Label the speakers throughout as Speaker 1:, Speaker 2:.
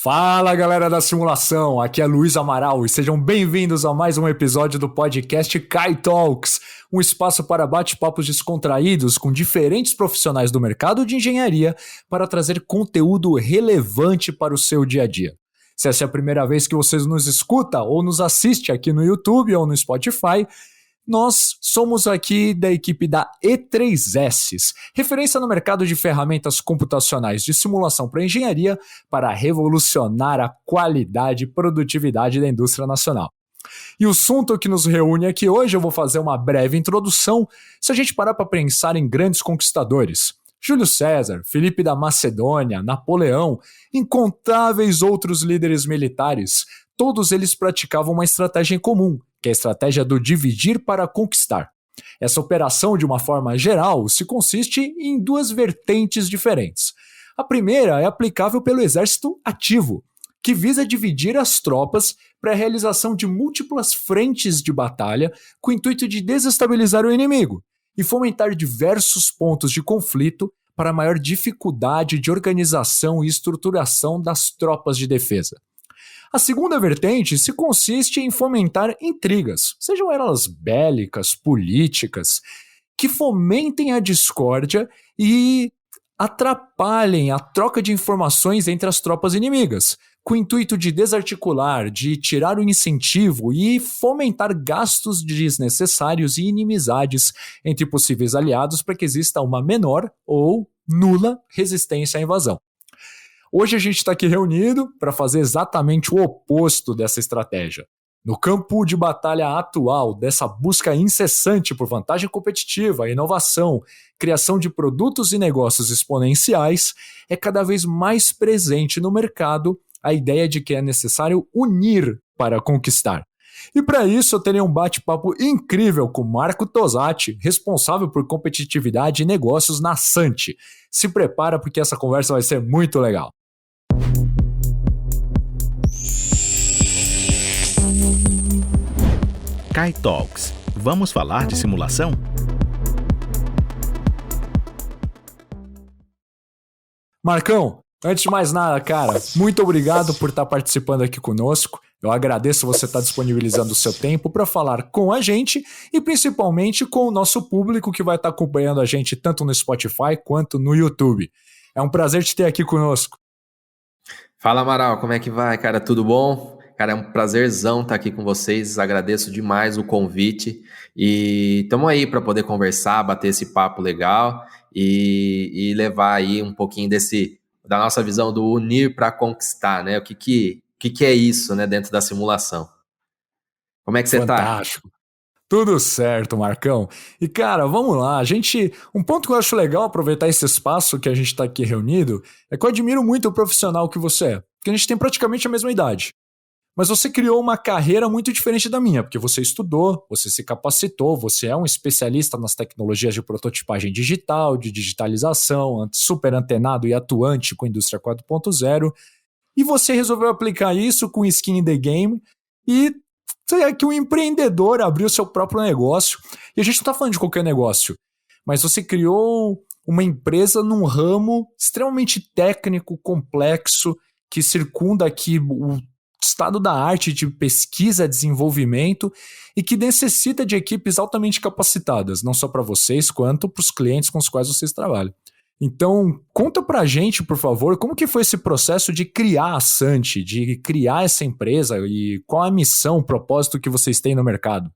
Speaker 1: Fala galera da simulação, aqui é Luiz Amaral e sejam bem-vindos a mais um episódio do podcast Kai Talks, um espaço para bate-papos descontraídos com diferentes profissionais do mercado de engenharia para trazer conteúdo relevante para o seu dia a dia. Se essa é a primeira vez que você nos escuta ou nos assiste aqui no YouTube ou no Spotify, nós somos aqui da equipe da E3S, referência no mercado de ferramentas computacionais de simulação para engenharia para revolucionar a qualidade e produtividade da indústria nacional. E o assunto que nos reúne aqui hoje, eu vou fazer uma breve introdução, se a gente parar para pensar em grandes conquistadores. Júlio César, Filipe da Macedônia, Napoleão, incontáveis outros líderes militares, todos eles praticavam uma estratégia em comum, que é a estratégia do dividir para conquistar. Essa operação, de uma forma geral, se consiste em duas vertentes diferentes. A primeira é aplicável pelo exército ativo, que visa dividir as tropas para a realização de múltiplas frentes de batalha com o intuito de desestabilizar o inimigo e fomentar diversos pontos de conflito para maior dificuldade de organização e estruturação das tropas de defesa. A segunda vertente se consiste em fomentar intrigas, sejam elas bélicas, políticas, que fomentem a discórdia e atrapalhem a troca de informações entre as tropas inimigas, com o intuito de desarticular, de tirar o incentivo e fomentar gastos desnecessários e inimizades entre possíveis aliados para que exista uma menor ou nula resistência à invasão. Hoje a gente está aqui reunido para fazer exatamente o oposto dessa estratégia. No campo de batalha atual, dessa busca incessante por vantagem competitiva, inovação, criação de produtos e negócios exponenciais, é cada vez mais presente no mercado a ideia de que é necessário unir para conquistar. E para isso eu terei um bate-papo incrível com Marco Tosatti, responsável por competitividade e negócios na Santi. Se prepara porque essa conversa vai ser muito legal.
Speaker 2: Kai Talks. Vamos falar de simulação?
Speaker 1: Marcão, antes de mais nada, cara, muito obrigado por estar participando aqui conosco. Eu agradeço você estar disponibilizando o seu tempo para falar com a gente e principalmente com o nosso público que vai estar acompanhando a gente tanto no Spotify quanto no YouTube. É um prazer te ter aqui conosco.
Speaker 3: Fala, Amaral, como é que vai, cara? Tudo bom? Cara, é um prazerzão estar aqui com vocês, agradeço demais o convite e estamos aí para poder conversar, bater esse papo legal e levar aí um pouquinho da nossa visão do unir para conquistar, né? O que é isso, né, dentro da simulação? Como é que você tá?
Speaker 1: Fantástico. Tudo certo, Marcão. E, cara, vamos lá. Um ponto que eu acho legal aproveitar esse espaço que a gente está aqui reunido é que eu admiro muito o profissional que você é, porque a gente tem praticamente a mesma idade. Mas você criou uma carreira muito diferente da minha, porque você estudou, você se capacitou, você é um especialista nas tecnologias de prototipagem digital, de digitalização, super antenado e atuante com a indústria 4.0, e você resolveu aplicar isso com skin in the game e é que um empreendedor abriu seu próprio negócio. E a gente não está falando de qualquer negócio, mas você criou uma empresa num ramo extremamente técnico, complexo, que circunda aqui o estado da arte de pesquisa e desenvolvimento e que necessita de equipes altamente capacitadas, não só para vocês, quanto para os clientes com os quais vocês trabalham. Então, conta pra gente, por favor, como que foi esse processo de criar a Santi, de criar essa empresa e qual a missão, o propósito que vocês têm no mercado?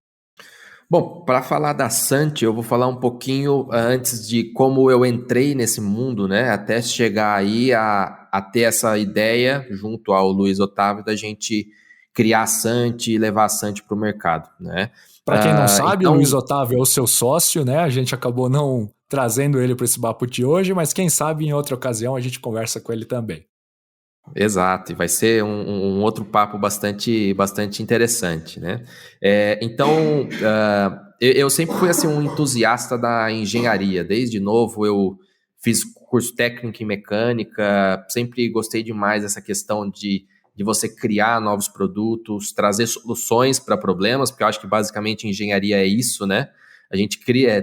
Speaker 3: Bom, para falar da Santi, eu vou falar um pouquinho antes de como eu entrei nesse mundo, né? Até chegar aí a ter essa ideia, junto ao Luiz Otávio, da gente criar a Santi e levar a Santi para o mercado, né?
Speaker 1: Para quem não sabe, o Luiz Otávio é o seu sócio, né? A gente acabou não trazendo ele para esse papo de hoje, mas quem sabe em outra ocasião a gente conversa com ele também.
Speaker 3: Exato, e vai ser um outro papo bastante interessante, né? Eu sempre fui assim, um entusiasta da engenharia. Desde novo eu fiz curso técnico em mecânica, sempre gostei demais dessa questão de você criar novos produtos, trazer soluções para problemas, porque eu acho que basicamente engenharia é isso, né? A gente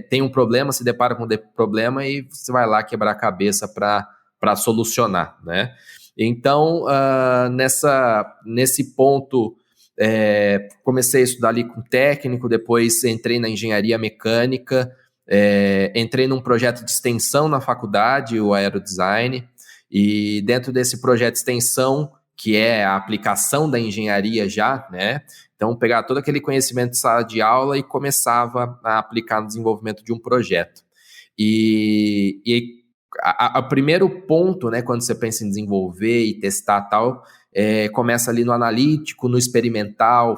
Speaker 3: tem um problema, se depara com um problema e você vai lá quebrar a cabeça para solucionar, né? Então, nesse ponto, comecei a estudar ali com técnico, depois entrei na engenharia mecânica, entrei num projeto de extensão na faculdade, o Aerodesign, e dentro desse projeto de extensão, que é a aplicação da engenharia já, né? Então, pegar todo aquele conhecimento de sala de aula e começava a aplicar no desenvolvimento de um projeto. E o primeiro ponto, né, quando você pensa em desenvolver e testar tal, começa ali no analítico, no experimental,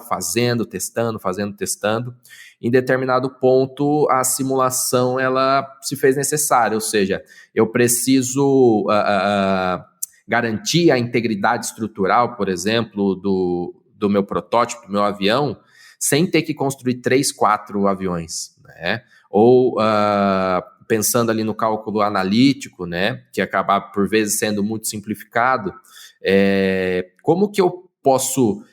Speaker 3: testando. Em determinado ponto, a simulação ela se fez necessária, ou seja, eu preciso garantir a integridade estrutural, por exemplo, do meu protótipo, do meu avião, sem ter que construir 3, 4 aviões, né? Ou pensando ali no cálculo analítico, né, que acaba por vezes sendo muito simplificado, como que eu posso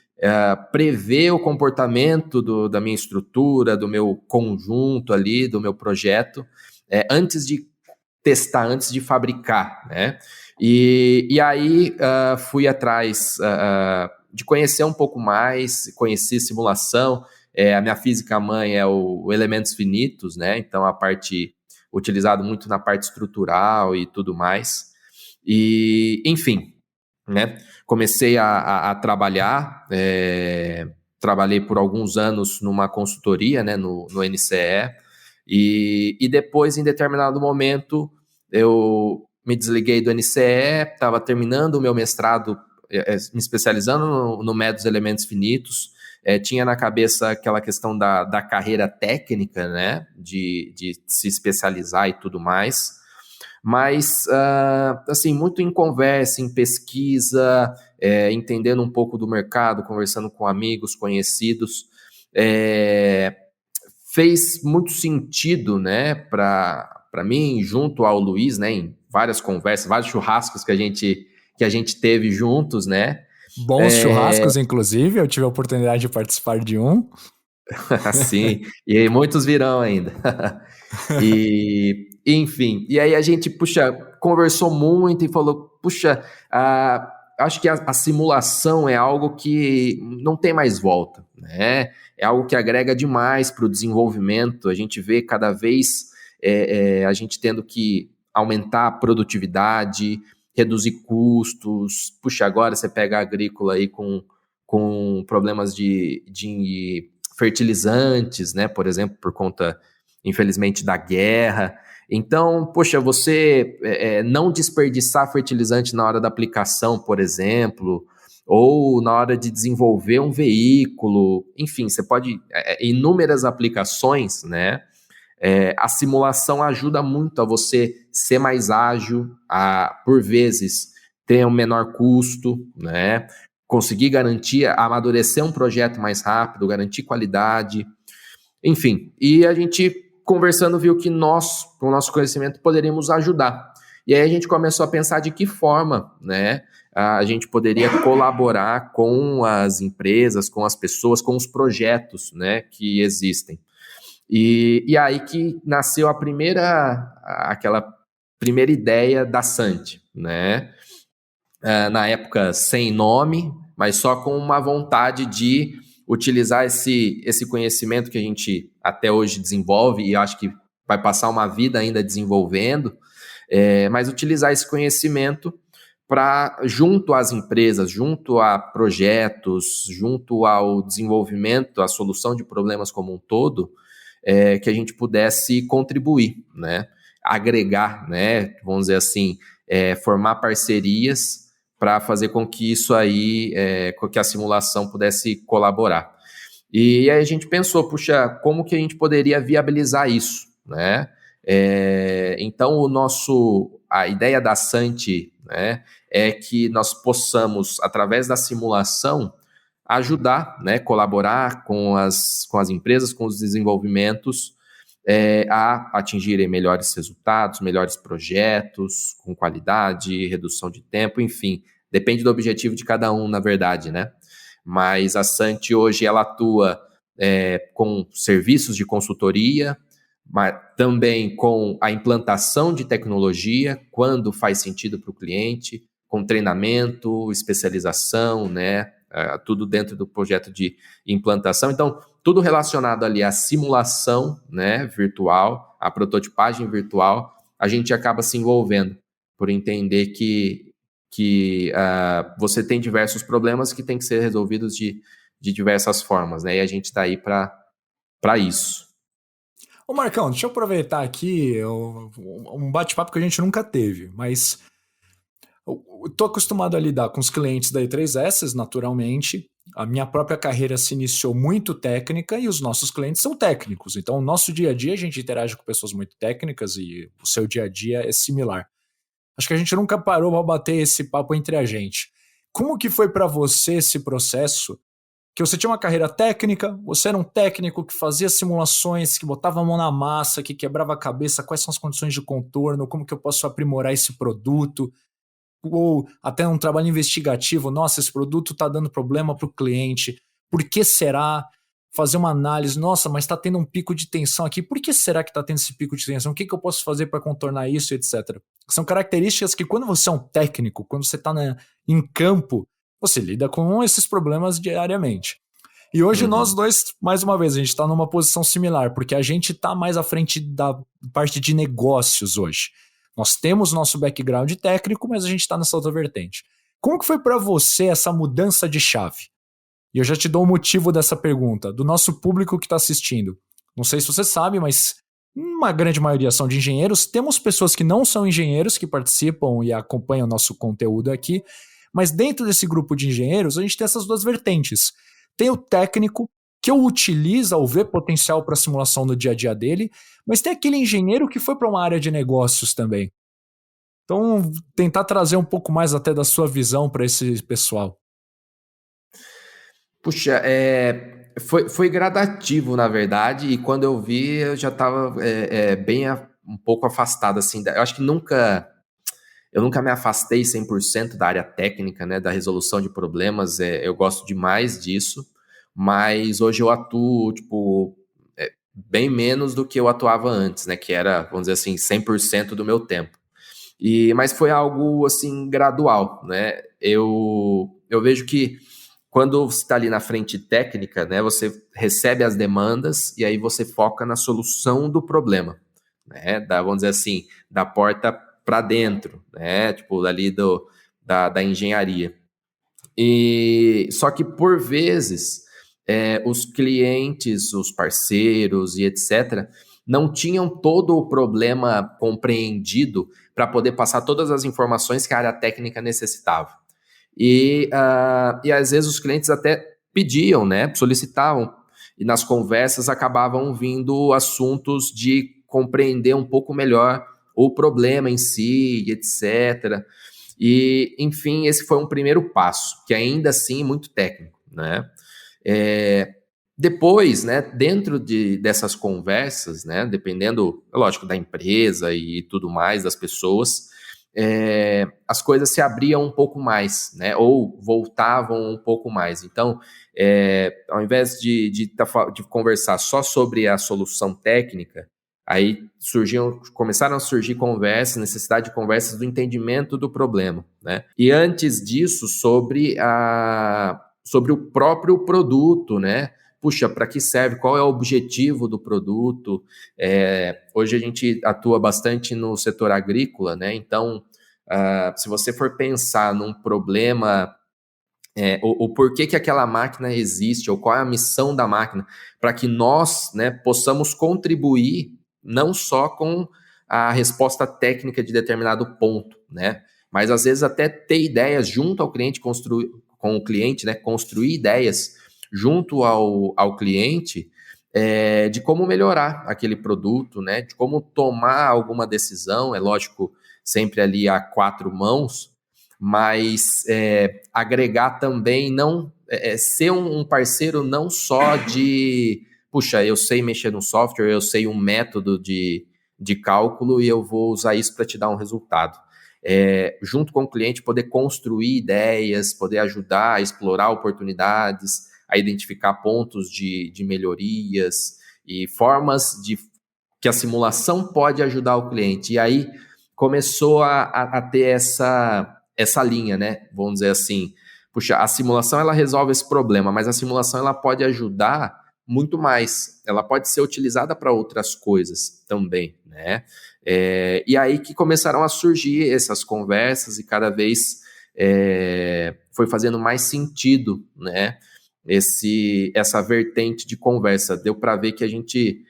Speaker 3: prever o comportamento da minha estrutura, do meu conjunto ali, do meu projeto, antes de testar, antes de fabricar, né? E aí fui atrás de conhecer um pouco mais, conheci simulação. A minha física mãe é o elementos finitos, né? Então a parte utilizado muito na parte estrutural e tudo mais. E, enfim, né? Comecei a trabalhar, trabalhei por alguns anos numa consultoria, né? No NCE, e depois, em determinado momento, eu me desliguei do NCE, estava terminando o meu mestrado, me especializando no método dos elementos finitos. Tinha na cabeça aquela questão da carreira técnica, né, de se especializar e tudo mais, mas, assim, muito em conversa, em pesquisa, entendendo um pouco do mercado, conversando com amigos, conhecidos, fez muito sentido, né, para mim, junto ao Luiz, né, em várias conversas, vários churrascos que a gente teve juntos, né.
Speaker 1: Bons churrascos, inclusive, eu tive a oportunidade de participar de um.
Speaker 3: Sim, e muitos virão ainda. Enfim, e aí a gente, conversou muito e falou, acho que a simulação é algo que não tem mais volta, né? É algo que agrega demais para o desenvolvimento. A gente vê cada vez a gente tendo que aumentar a produtividade, reduzir custos. Agora você pega a agrícola aí com problemas de fertilizantes, né? Por exemplo, por conta, infelizmente, da guerra. Então, você não desperdiçar fertilizante na hora da aplicação, por exemplo, ou na hora de desenvolver um veículo, enfim, você pode, inúmeras aplicações, né? A simulação ajuda muito a você ser mais ágil, por vezes, ter um menor custo, né? Conseguir garantir, amadurecer um projeto mais rápido, garantir qualidade, enfim. E a gente, conversando, viu que nós, com o nosso conhecimento, poderíamos ajudar. E aí a gente começou a pensar de que forma, né, a gente poderia colaborar com as empresas, com as pessoas, com os projetos, né, que existem. E aí que nasceu aquela primeira ideia da Sant, né? Na época sem nome, mas só com uma vontade de utilizar esse conhecimento que a gente até hoje desenvolve, e acho que vai passar uma vida ainda desenvolvendo, mas utilizar esse conhecimento para, junto às empresas, junto a projetos, junto ao desenvolvimento, à solução de problemas como um todo, que a gente pudesse contribuir, né? Agregar, né? Vamos dizer assim, formar parcerias para fazer com que isso aí, com que a simulação pudesse colaborar. E aí a gente pensou, como que a gente poderia viabilizar isso, né? Então a ideia da Sant, né, é que nós possamos, através da simulação, ajudar, né, colaborar com as empresas, com os desenvolvimentos, a atingirem melhores resultados, melhores projetos, com qualidade, redução de tempo, enfim, depende do objetivo de cada um, na verdade, né? Mas a Sant hoje ela atua com serviços de consultoria, mas também com a implantação de tecnologia, quando faz sentido para o cliente, com treinamento, especialização, né? Tudo dentro do projeto de implantação. Então, tudo relacionado ali à simulação, né, virtual, à prototipagem virtual, a gente acaba se envolvendo por entender que você tem diversos problemas que têm que ser resolvidos de diversas formas, né? E a gente está aí para isso.
Speaker 1: Ô Marcão, deixa eu aproveitar aqui um bate-papo que a gente nunca teve, mas eu tô acostumado a lidar com os clientes da E3S, naturalmente. A minha própria carreira se iniciou muito técnica e os nossos clientes são técnicos. Então, o nosso dia a dia, a gente interage com pessoas muito técnicas e o seu dia a dia é similar. Acho que a gente nunca parou para bater esse papo entre a gente. Como que foi para você esse processo? Que você tinha uma carreira técnica, você era um técnico que fazia simulações, que botava a mão na massa, que quebrava a cabeça, quais são as condições de contorno, como que eu posso aprimorar esse produto, ou até um trabalho investigativo, nossa, esse produto está dando problema para o cliente, por que será? Fazer uma análise, nossa, mas está tendo um pico de tensão aqui, por que será que está tendo esse pico de tensão? O que eu posso fazer para contornar isso, etc. São características que quando você é um técnico, quando você está em campo, você lida com esses problemas diariamente. E hoje nós dois, mais uma vez, a gente está numa posição similar, porque a gente está mais à frente da parte de negócios hoje. Nós temos nosso background técnico, mas a gente está nessa outra vertente. Como que foi para você essa mudança de chave? E eu já te dou o motivo dessa pergunta, do nosso público que está assistindo. Não sei se você sabe, mas uma grande maioria são de engenheiros. Temos pessoas que não são engenheiros, que participam e acompanham o nosso conteúdo aqui, mas dentro desse grupo de engenheiros, a gente tem essas duas vertentes. Tem o técnico, que o utiliza ou vê potencial para simulação no dia a dia dele, mas tem aquele engenheiro que foi para uma área de negócios também. Então, tentar trazer um pouco mais até da sua visão para esse pessoal.
Speaker 3: Puxa, foi gradativo, na verdade, e quando eu vi, eu já estava um pouco afastado, assim. Eu acho que eu nunca me afastei 100% da área técnica, né, da resolução de problemas, eu gosto demais disso, mas hoje eu atuo, bem menos do que eu atuava antes, né, que era, vamos dizer assim, 100% do meu tempo. Mas foi algo, assim, gradual, né, eu vejo que quando você está ali na frente técnica, né, você recebe as demandas e aí você foca na solução do problema, né, vamos dizer assim, da porta para dentro, né, dali da engenharia. E só que por vezes os clientes, os parceiros e etc. não tinham todo o problema compreendido para poder passar todas as informações que a área técnica necessitava. E às vezes os clientes até pediam, né, solicitavam, e nas conversas acabavam vindo assuntos de compreender um pouco melhor o problema em si, etc. E, enfim, esse foi um primeiro passo, que ainda assim é muito técnico, né? Depois, né, dentro dessas conversas, né, dependendo, lógico, da empresa e tudo mais, das pessoas, as coisas se abriam um pouco mais, né, ou voltavam um pouco mais. Então, ao invés de conversar só sobre a solução técnica, aí começaram a surgir conversas, necessidade de conversas do entendimento do problema, né? E antes disso, sobre o próprio produto, né? Puxa, para que serve? Qual é o objetivo do produto? Hoje a gente atua bastante no setor agrícola, né? Então, se você for pensar num problema, o porquê que aquela máquina existe, ou qual é a missão da máquina, para que nós, né, possamos contribuir não só com a resposta técnica de determinado ponto, né? Mas às vezes até ter ideias junto ao cliente, com o cliente, né? Construir ideias junto ao cliente de como melhorar aquele produto, né? De como tomar alguma decisão, é lógico, sempre ali a quatro mãos, mas agregar também, não ser um parceiro não só de puxa, eu sei mexer no software, eu sei um método de cálculo e eu vou usar isso para te dar um resultado. Junto com o cliente, poder construir ideias, poder ajudar a explorar oportunidades, a identificar pontos de melhorias e formas que a simulação pode ajudar o cliente. E aí começou a ter essa linha, né? Vamos dizer assim, puxa, a simulação ela resolve esse problema, mas a simulação ela pode ajudar muito mais. Ela pode ser utilizada para outras coisas também, né? E aí que começaram a surgir essas conversas e cada vez foi fazendo mais sentido, né? Essa vertente de conversa. Deu para ver que a gente,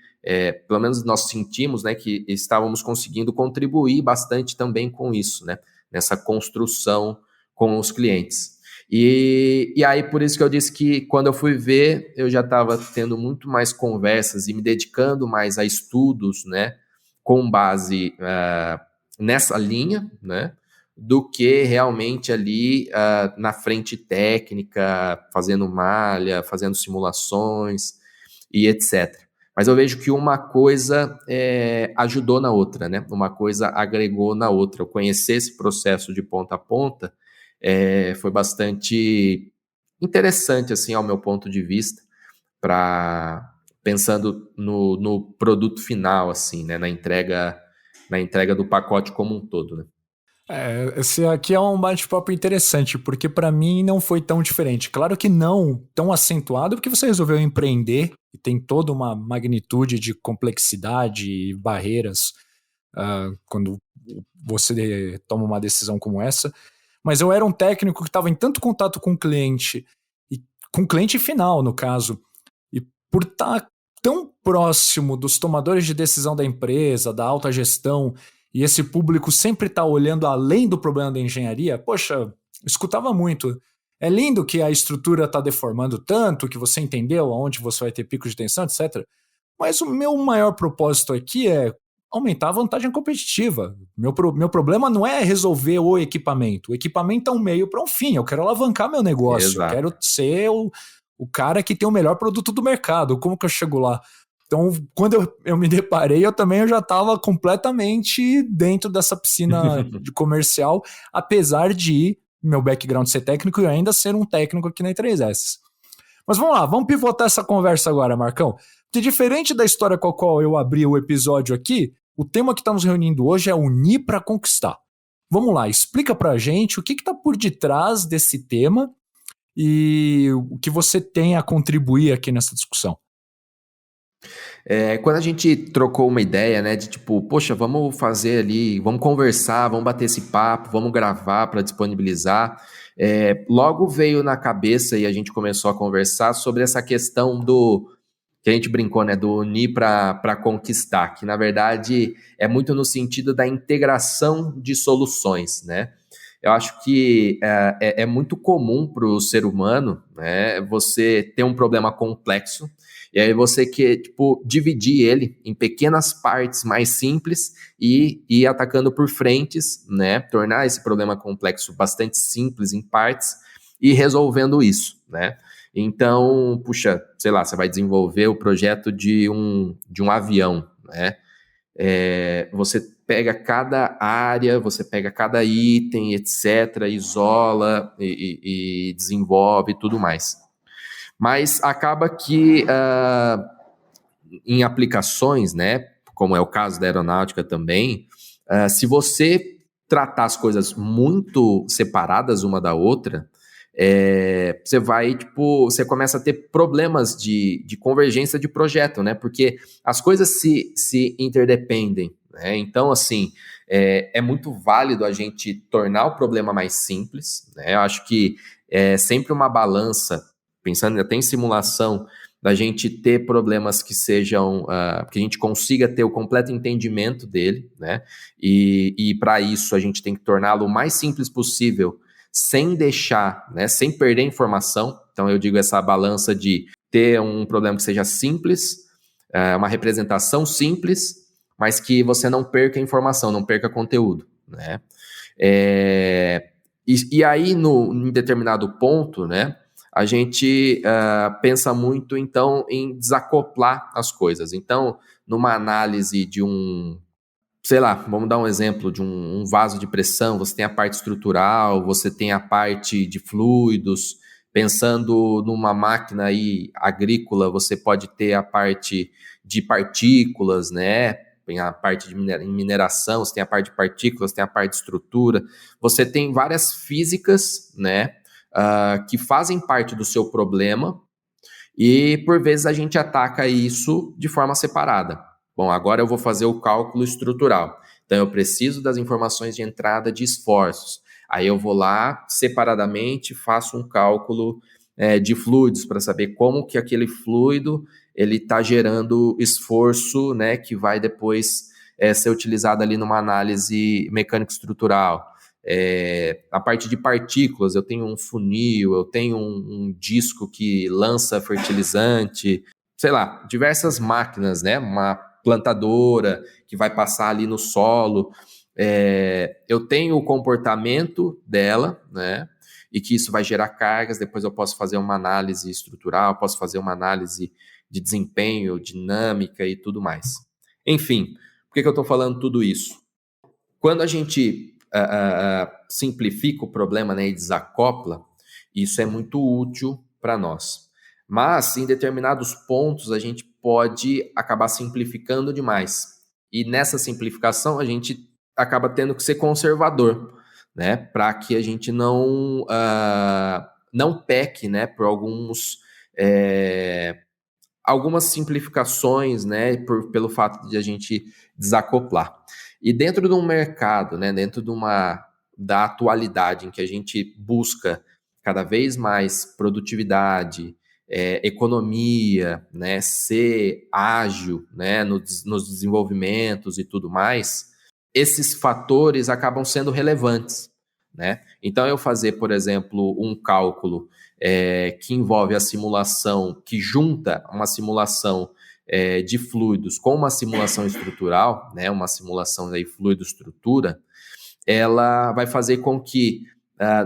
Speaker 3: pelo menos nós sentimos, né, que estávamos conseguindo contribuir bastante também com isso, né? Nessa construção com os clientes. E aí, por isso que eu disse que quando eu fui ver, eu já estava tendo muito mais conversas e me dedicando mais a estudos, né, com base nessa linha, né, do que realmente ali na frente técnica, fazendo malha, fazendo simulações e etc. Mas eu vejo que uma coisa ajudou na outra, né? Uma coisa agregou na outra. Eu conhecer esse processo de ponta a ponta foi bastante interessante, assim, ao meu ponto de vista, pensando no produto final, assim, né? Na entrega do pacote como um todo, né?
Speaker 1: Esse aqui é um bate-papo interessante, porque para mim não foi tão diferente. Claro que não tão acentuado, porque você resolveu empreender e tem toda uma magnitude de complexidade e barreiras quando você toma uma decisão como essa. Mas eu era um técnico que estava em tanto contato com o cliente, e com o cliente final, no caso, e por estar tão próximo dos tomadores de decisão da empresa, da alta gestão, e esse público sempre tá olhando além do problema da engenharia, poxa, escutava muito. É lindo que a estrutura tá deformando tanto, que você entendeu aonde você vai ter pico de tensão, etc. Mas o meu maior propósito aqui é aumentar a vantagem competitiva. Meu problema não é resolver o equipamento. O equipamento é um meio para um fim. Eu quero alavancar meu negócio. Eu
Speaker 3: Exato.
Speaker 1: quero ser o cara que tem o melhor produto do mercado. Como que eu chego lá? Então, quando eu me deparei, eu já estava completamente dentro dessa piscina de comercial, apesar de meu background ser técnico e ainda ser um técnico aqui na I3S. Mas vamos lá, vamos pivotar essa conversa agora, Marcão. Porque diferente da história com a qual eu abri o episódio aqui, o tema que estamos reunindo hoje é unir para conquistar. Vamos lá, explica pra gente o que está por detrás desse tema e o que você tem a contribuir aqui nessa discussão.
Speaker 3: Quando a gente trocou uma ideia, né, de tipo, poxa, vamos fazer ali, vamos conversar, vamos bater esse papo, vamos gravar para disponibilizar, logo veio na cabeça e a gente começou a conversar sobre essa questão que a gente brincou, né, do unir para conquistar, que na verdade é muito no sentido da integração de soluções, né? Eu acho que é muito comum para o ser humano, né, você ter um problema complexo e aí você quer, tipo, dividir ele em pequenas partes mais simples e ir atacando por frentes, né, tornar esse problema complexo bastante simples em partes e resolvendo isso, né? Então, puxa, sei lá, você vai desenvolver o projeto de um avião, né? Você pega cada área, você pega cada item, etc., isola e desenvolve e tudo mais. Mas acaba que em aplicações, né, como é o caso da aeronáutica também, se você tratar as coisas muito separadas uma da outra, você começa a ter problemas de convergência de projeto, né? Porque as coisas se interdependem, né? Então, assim, é muito válido a gente tornar o problema mais simples, né? Eu acho que é sempre uma balança, pensando até em simulação, da gente ter problemas que sejam, que a gente consiga ter o completo entendimento dele, né? E para isso a gente tem que torná-lo o mais simples possível, sem deixar, né, sem perder informação. Então eu digo essa balança de ter um problema que seja simples, uma representação simples, mas que você não perca informação, não perca conteúdo, né? E aí, em determinado ponto, né, a gente pensa muito, então, em desacoplar as coisas. Então, numa análise de sei lá, vamos dar um exemplo de um vaso de pressão, você tem a parte estrutural, você tem a parte de fluidos, pensando numa máquina aí agrícola, você pode ter a parte de partículas, né, Tem a parte de mineração, você tem a parte de partículas, tem a parte de estrutura. Você tem várias físicas, né, que fazem parte do seu problema e, por vezes, a gente ataca isso de forma separada. Bom, agora eu vou fazer o cálculo estrutural. Então, eu preciso das informações de entrada de esforços. Aí eu vou lá, separadamente, faço um cálculo de fluidos para saber como que aquele fluido ele está gerando esforço, né, que vai depois ser utilizado ali numa análise mecânico-estrutural. A parte de partículas, eu tenho um funil, eu tenho um disco que lança fertilizante, sei lá, diversas máquinas, né, uma plantadora que vai passar ali no solo. Eu tenho o comportamento dela, né, e que isso vai gerar cargas, depois eu posso fazer uma análise estrutural, posso fazer uma análise de desempenho, dinâmica e tudo mais. Enfim, por que eu estou falando tudo isso? Quando a gente simplifica o problema, né, e desacopla, isso é muito útil para nós. Mas, em determinados pontos, a gente pode acabar simplificando demais. E nessa simplificação, a gente acaba tendo que ser conservador, né, para que a gente não peque, né, por algumas simplificações, né, pelo fato de a gente desacoplar. E dentro de um mercado, né, dentro da atualidade em que a gente busca cada vez mais produtividade, economia, né, ser ágil, né, nos desenvolvimentos e tudo mais, esses fatores acabam sendo relevantes, né? Então, eu fazer, por exemplo, um cálculo que envolve a simulação, que junta uma simulação de fluidos com uma simulação estrutural, né, uma simulação de fluido-estrutura, ela vai fazer com que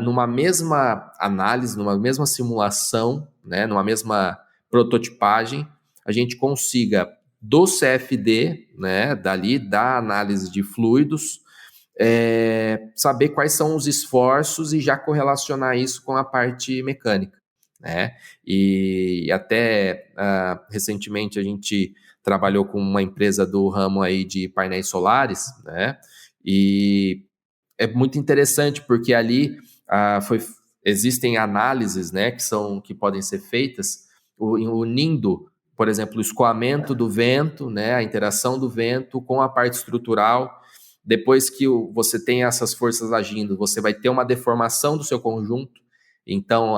Speaker 3: numa mesma análise, numa mesma simulação, né, numa mesma prototipagem, a gente consiga do CFD, né, dali da análise de fluidos, saber quais são os esforços e já correlacionar isso com a parte mecânica, né? E até recentemente a gente trabalhou com uma empresa do ramo aí de painéis solares, né? E é muito interessante porque ali existem análises, né, que podem ser feitas unindo, por exemplo, o escoamento do vento, né, a interação do vento com a parte estrutural. Depois que você tem essas forças agindo, você vai ter uma deformação do seu conjunto. Então,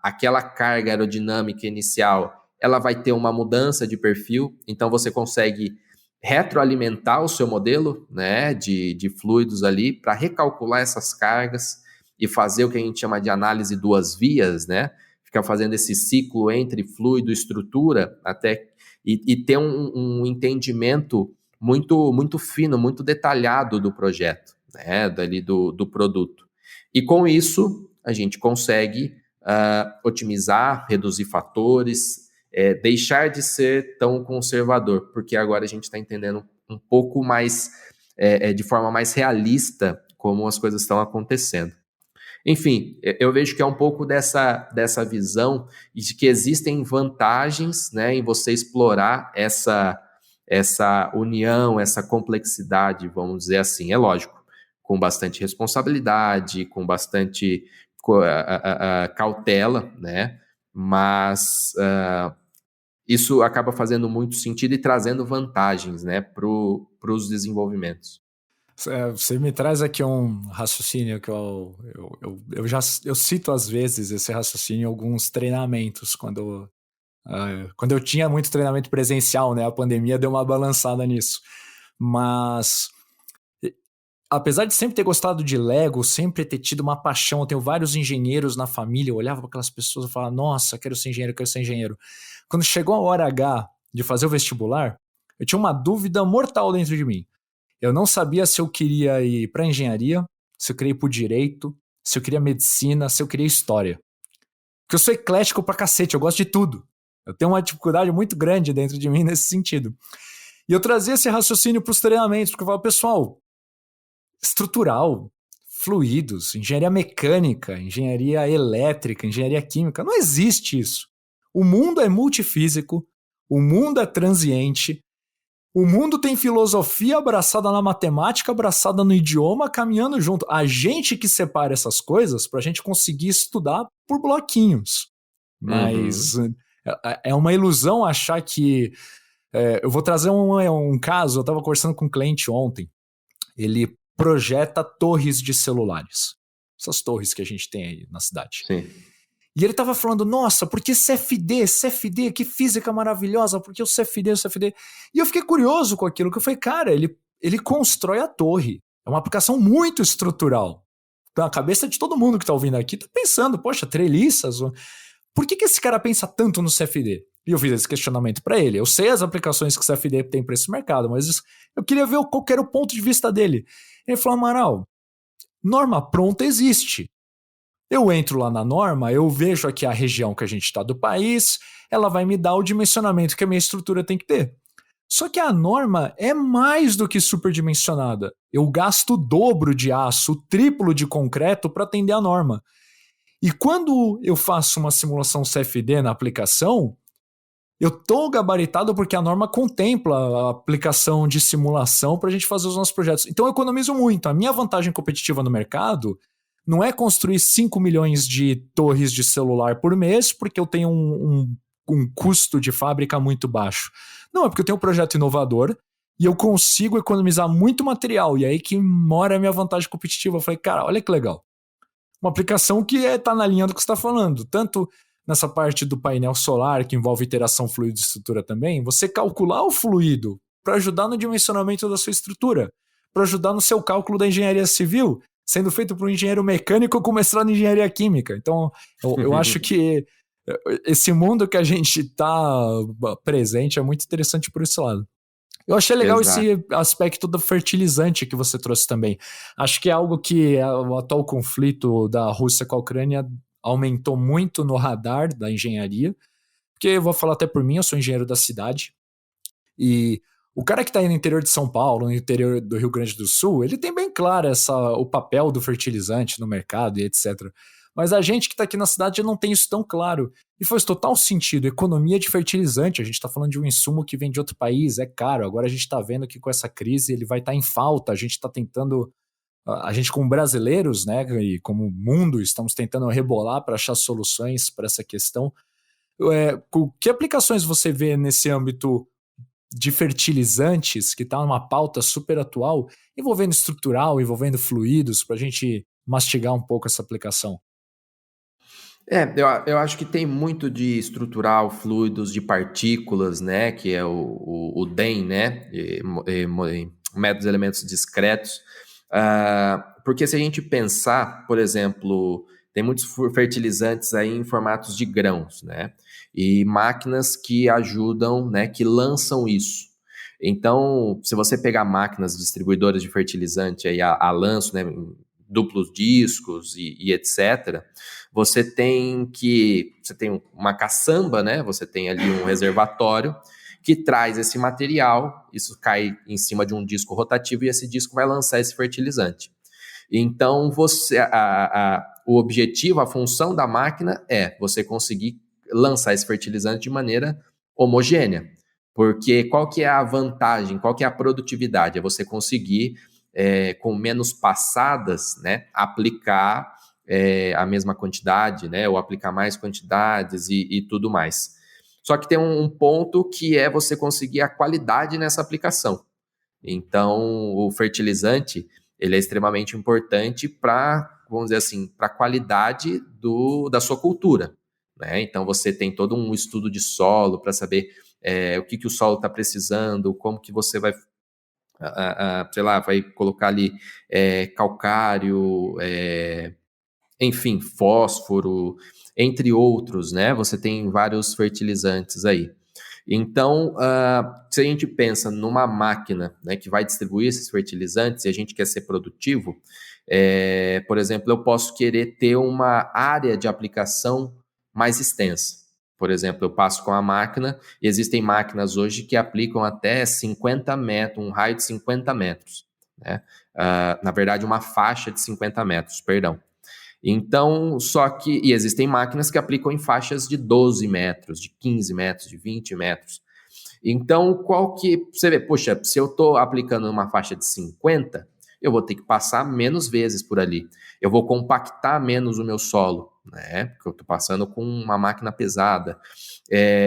Speaker 3: aquela carga aerodinâmica inicial, ela vai ter uma mudança de perfil. Então, você consegue retroalimentar o seu modelo, né, de fluidos ali para recalcular essas cargas e fazer o que a gente chama de análise duas vias, né? Ficar fazendo esse ciclo entre fluido e estrutura e ter um entendimento muito, muito fino, muito detalhado do projeto, né, dali do produto. E com isso, a gente consegue otimizar, reduzir fatores, deixar de ser tão conservador, porque agora a gente está entendendo um pouco mais, de forma mais realista, como as coisas estão acontecendo. Enfim, eu vejo que é um pouco dessa visão e de que existem vantagens, né, em você explorar essa união, essa complexidade, vamos dizer assim. É lógico, com bastante responsabilidade, com bastante cautela, né? Mas isso acaba fazendo muito sentido e trazendo vantagens, né, para os desenvolvimentos.
Speaker 1: Você me traz aqui um raciocínio que eu cito às vezes esse raciocínio em alguns treinamentos, quando eu tinha muito treinamento presencial, né? A pandemia deu uma balançada nisso. Mas, apesar de sempre ter gostado de Lego, sempre ter tido uma paixão, eu tenho vários engenheiros na família, eu olhava para aquelas pessoas e falava, nossa, quero ser engenheiro, quero ser engenheiro. Quando chegou a hora H de fazer o vestibular, eu tinha uma dúvida mortal dentro de mim. Eu não sabia se eu queria ir para engenharia, se eu queria ir para o direito, se eu queria medicina, se eu queria história. Porque eu sou eclético pra cacete, eu gosto de tudo. Eu tenho uma dificuldade muito grande dentro de mim nesse sentido. E eu trazia esse raciocínio para os treinamentos, porque eu falava, pessoal, estrutural, fluidos, engenharia mecânica, engenharia elétrica, engenharia química, não existe isso. O mundo é multifísico, o mundo é transiente, O mundo tem filosofia abraçada na matemática, abraçada no idioma, caminhando junto. A gente que separa essas coisas para a gente conseguir estudar por bloquinhos. Mas é uma ilusão achar que... eu vou trazer um caso, eu estava conversando com um cliente ontem. Ele projeta torres de celulares. Essas torres que a gente tem aí na cidade.
Speaker 3: Sim.
Speaker 1: E ele tava falando, nossa, porque CFD, que física maravilhosa, porque o CFD. E eu fiquei curioso com aquilo, que eu falei, cara, ele constrói a torre. É uma aplicação muito estrutural. Na cabeça de todo mundo que tá ouvindo aqui, tá pensando, poxa, treliças. Por que esse cara pensa tanto no CFD? E eu fiz esse questionamento para ele. Eu sei as aplicações que o CFD tem para esse mercado, mas eu queria ver qual que era o ponto de vista dele. Ele falou, Amaral, norma pronta existe. Eu entro lá na norma, eu vejo aqui a região que a gente está do país, ela vai me dar o dimensionamento que a minha estrutura tem que ter. Só que a norma é mais do que superdimensionada. Eu gasto o dobro de aço, o triplo de concreto para atender a norma. E quando eu faço uma simulação CFD na aplicação, eu estou gabaritado porque a norma contempla a aplicação de simulação para a gente fazer os nossos projetos. Então eu economizo muito. A minha vantagem competitiva no mercado não é construir 5 milhões de torres de celular por mês porque eu tenho um custo de fábrica muito baixo. Não, é porque eu tenho um projeto inovador e eu consigo economizar muito material. E aí que mora a minha vantagem competitiva. Eu falei, cara, olha que legal. Uma aplicação que está na linha do que você está falando. Tanto nessa parte do painel solar, que envolve interação fluido e estrutura também, você calcular o fluido para ajudar no dimensionamento da sua estrutura, para ajudar no seu cálculo da engenharia civil, sendo feito por um engenheiro mecânico com mestrado em engenharia química. Então, eu acho que esse mundo que a gente está presente é muito interessante por esse lado. Eu achei legal esse aspecto do fertilizante que você trouxe também. Acho que é algo que o atual conflito da Rússia com a Ucrânia aumentou muito no radar da engenharia, porque eu vou falar até por mim, eu sou engenheiro da cidade, e o cara que está aí no interior de São Paulo, no interior do Rio Grande do Sul, ele tem bem claro o papel do fertilizante no mercado e etc. Mas a gente que está aqui na cidade não tem isso tão claro. E faz total sentido. Economia de fertilizante. A gente está falando de um insumo que vem de outro país, é caro. Agora a gente está vendo que com essa crise ele vai estar em falta. A gente está tentando... A gente como brasileiros, né, e como mundo, estamos tentando rebolar para achar soluções para essa questão. Que aplicações você vê nesse âmbito de fertilizantes, que está numa pauta super atual, envolvendo estrutural, envolvendo fluidos, para a gente mastigar um pouco essa aplicação?
Speaker 3: Eu acho que tem muito de estrutural, fluidos, de partículas, né, que é o DEM, né, métodos de elementos discretos, porque se a gente pensar, por exemplo, tem muitos fertilizantes aí em formatos de grãos, né, e máquinas que ajudam, né, que lançam isso. Então, se você pegar máquinas distribuidoras de fertilizante aí a lanço, né, duplos discos e etc., você tem uma caçamba, né? Você tem ali um reservatório que traz esse material, isso cai em cima de um disco rotativo e esse disco vai lançar esse fertilizante. Então, o objetivo, a função da máquina é você conseguir lançar esse fertilizante de maneira homogênea. Porque qual que é a vantagem, qual que é a produtividade? É você conseguir, com menos passadas, né, aplicar a mesma quantidade, né, ou aplicar mais quantidades e tudo mais. Só que tem um ponto que é você conseguir a qualidade nessa aplicação. Então, o fertilizante, ele é extremamente importante para, vamos dizer assim, para a qualidade da sua cultura, né? Então, você tem todo um estudo de solo para saber o que o solo está precisando, como que você vai, sei lá, vai colocar ali calcário, enfim, fósforo, entre outros, né? Você tem vários fertilizantes aí. Então, se a gente pensa numa máquina, né, que vai distribuir esses fertilizantes e a gente quer ser produtivo, por exemplo, eu posso querer ter uma área de aplicação mais extensa. Por exemplo, eu passo com a máquina, e existem máquinas hoje que aplicam até 50 metros, um raio de 50 metros. Né? Na verdade, uma faixa de 50 metros, perdão. Então, e existem máquinas que aplicam em faixas de 12 metros, de 15 metros, de 20 metros. Então, você vê, poxa, se eu estou aplicando uma faixa de 50, eu vou ter que passar menos vezes por ali. Eu vou compactar menos o meu solo, né? Porque eu estou passando com uma máquina pesada.